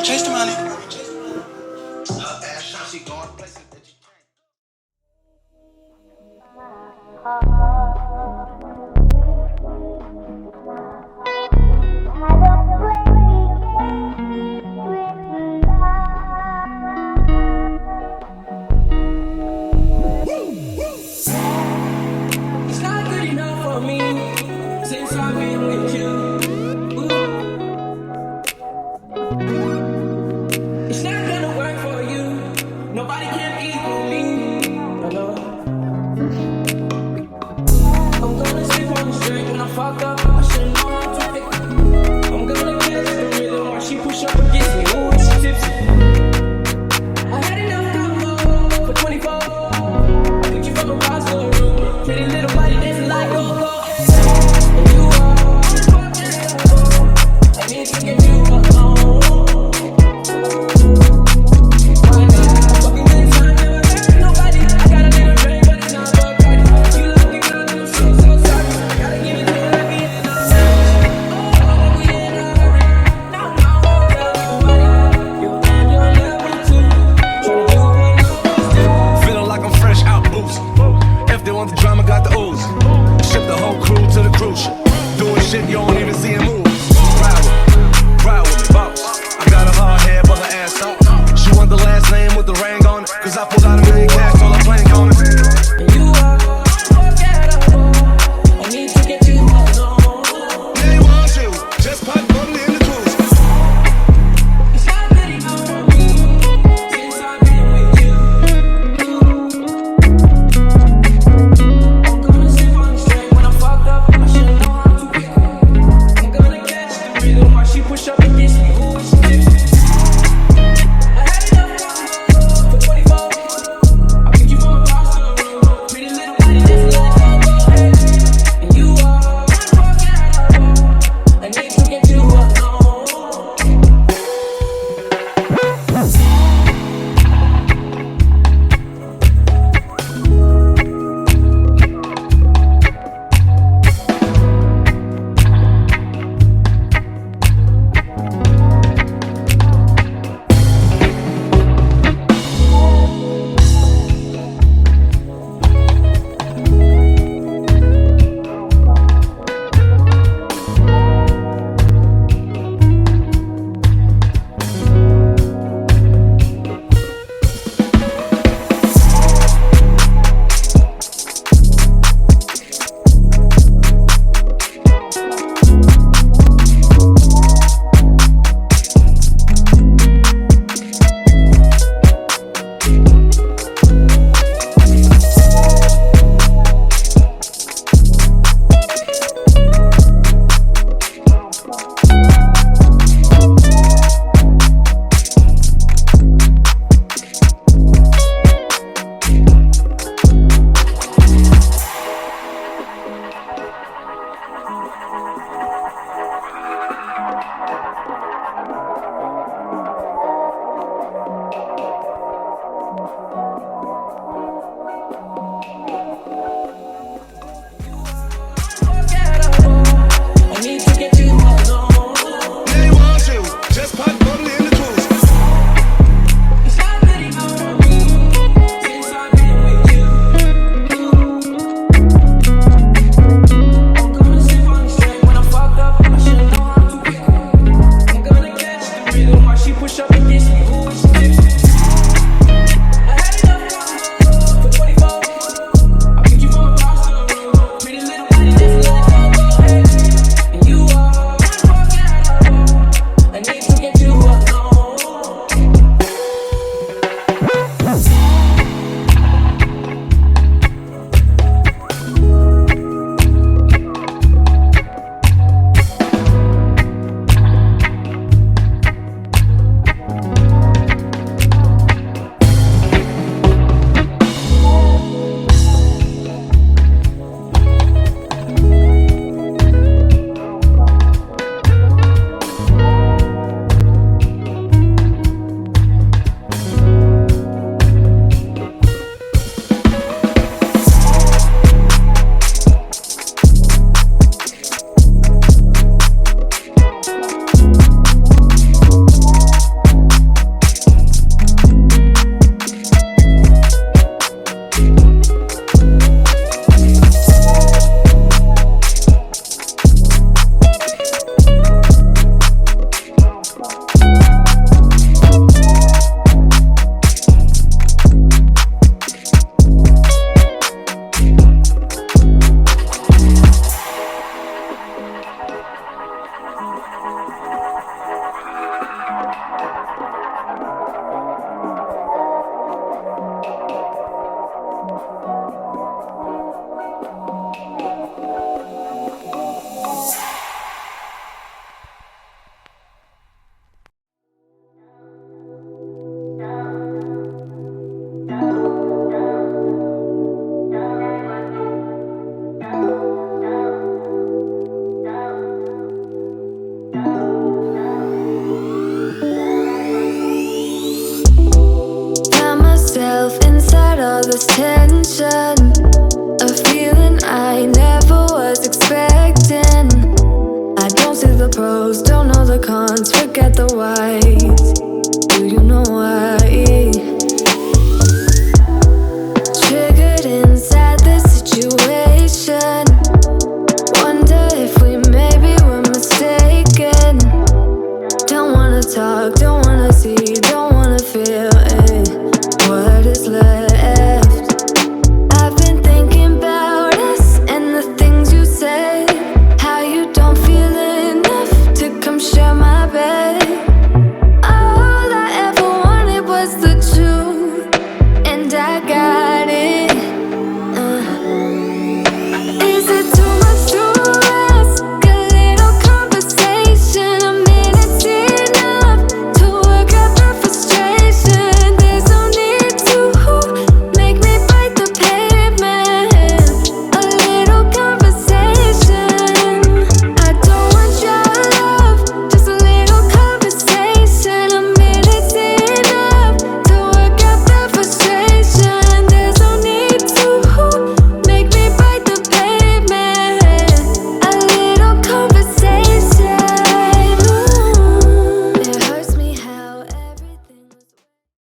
chase the money. It's not good enough for me since I've been with you. It's not gonna work for you. Nobody can equal me. No. I'm gonna sleep on the street when I fuck up. I should've known how to pick. I'm gonna catch the rhythm while she push up against me. Ooh, she tipsy. I had enough combo for 24. I picked you from across the room. Pretty little body dancing like go-go. And you are unforgettable. I need to get you alone. Why not? Fucking good time, never hurt nobody. I got a little drink, but it's not for party. You looking good, I'm so sorry. Gotta give it to you like we in a hurry. Oh, we in a hurry. No, tell nobody. You're on your level too. Tryna do what nobody. Feeling like I'm fresh out boost. If they want the drama, got the ooze. Ship the whole crew to the cruise ship. Doing shit you don't even see in movies. Ride with me, boss. I got a hard head, but her ass up. She want the last name with the ring on it. Cause I pulled out $1 million cash, all I'm playing on it. And you are unforgettable. I need to get you alone. They want you, just put money in the cruise. It's not good enough for me since I've been with you. I'm gonna sleep on the straight when I'm fucked up. I should've known how to pick. I'm gonna catch the rhythm while she push up against me. Ooh, she tipsy. I had enough combo for 24. I picked you from across the all this tension, a feeling I never was expecting. I don't see the pros, don't know the cons, forget the whys. Do you know why?